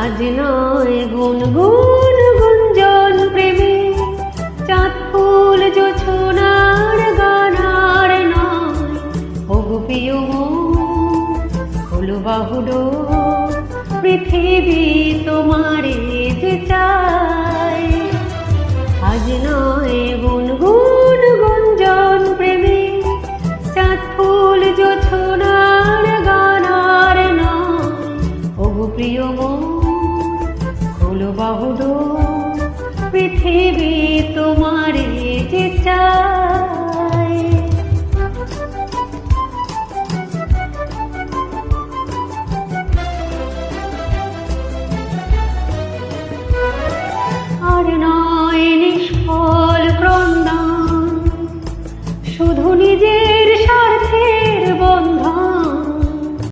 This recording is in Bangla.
আজ নয় গুনগুন গুঞ্জন প্রেমী, চাঁদ ফুল জোছনার গানার নয়। ওগো প্রিয় মন খোলো বাহুডোর, পৃথিবী তোমারে যে চায়। আজ নয় গুনগুন